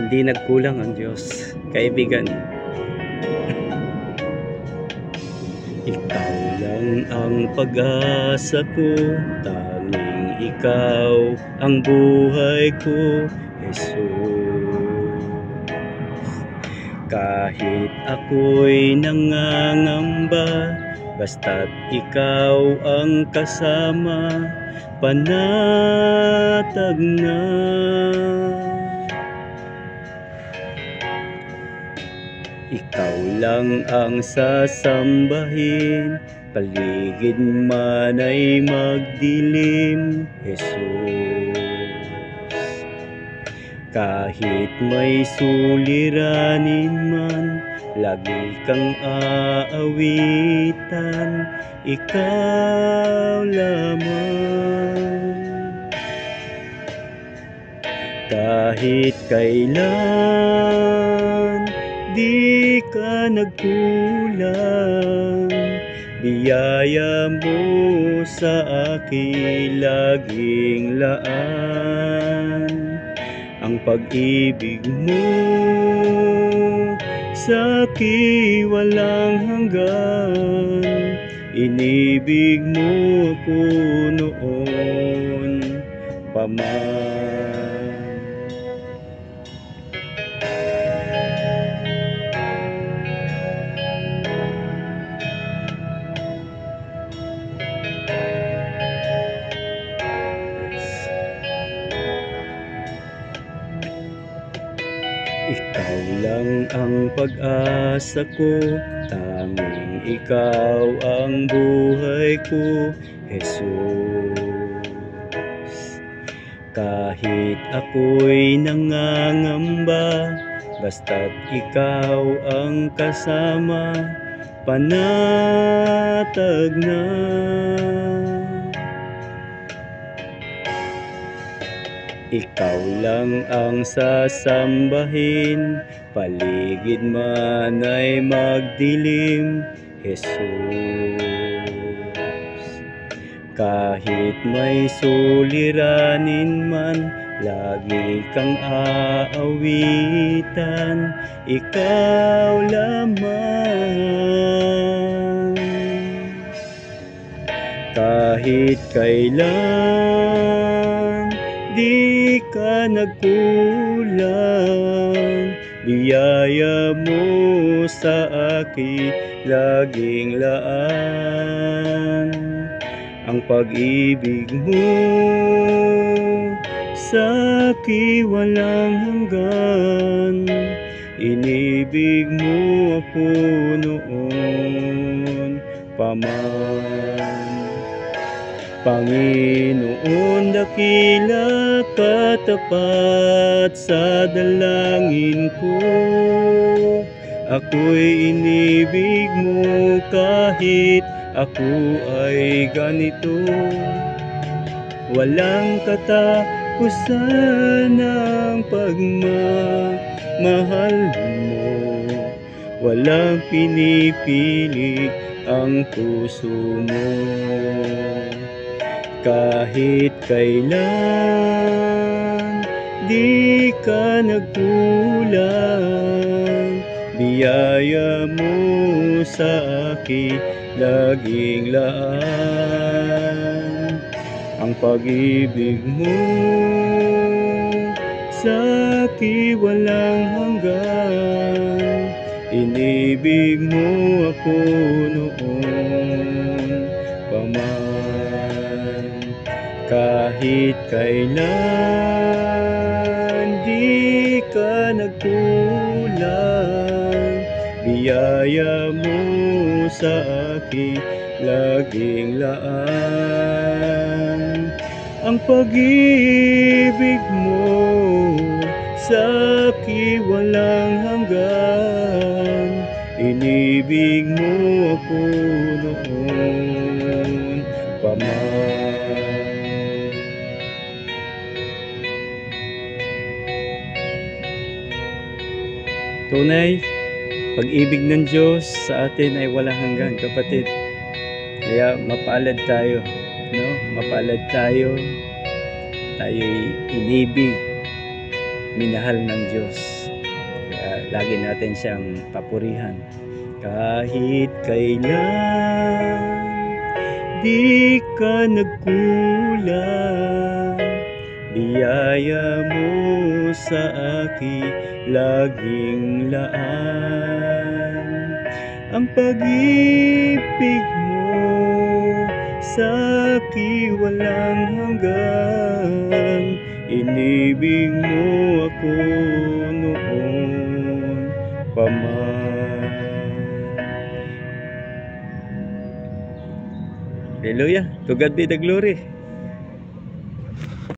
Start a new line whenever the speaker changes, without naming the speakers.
Hindi nagkulang ang Diyos, kaibigan. Ikaw lang ang pag-asa ko, tanging ikaw ang buhay ko, Jesus. Kahit ako'y nangangamba, basta't ikaw ang kasama, panatag na. Ikaw lang ang sasambahin, paligid man ay magdilim, Jesus. Kahit may suliranin man, lagi kang aawitan, ikaw lamang. Kahit kailan di ka nagkulang, biyaya mo sa akin laging laan. Ang pag-ibig mo sa akin walang hanggan, inibig mo ako noon pa man. Ikaw lang ang pag-asa ko, tanging ikaw ang buhay ko, Jesus. Kahit ako'y nangangamba, basta't ikaw ang kasama, panatag na. Ikaw lang ang sasambahin, paligid man ay magdilim, Jesus. Kahit may suliranin man, lagi kang aawitan, ikaw lamang. Kahit kailan di ka nagkulang, biyaya mo sa akin laging laan. Ang pag-ibig mo sa akin walang hanggan, inibig mo ako noon pa man. Panginoon, dakila katapat sa dalangin ko, ako'y inibig mo kahit ako ay ganito. Walang katapusan ang pagmamahal mo, walang pinipili ang puso mo. Kahit kailan di ka nagkulang, biyaya mo sa akin laging laan. Ang pag-ibig mo sa akin walang hanggan, inibig mo ako noon pa man. Kahit kailan di ka nagkulang, biyaya mo sa akin laging laan. Ang pag-ibig mo sa akin walang hanggan, inibig mo ako noon pa man. Tunay, pag-ibig ng Diyos sa atin ay walang hanggan, kapatid. Kaya mapalad tayo, no? Mapalad tayo. Tayo'y inibig, minahal ng Diyos. Kaya lagi natin siyang papurihan. Kahit kailan di ka nagkulang, biyaya mo sa akin laging laan. Ang pag-ibig mo sa akin walang hanggan. Inibig mo ako noon pa man. Hallelujah. To God be the glory.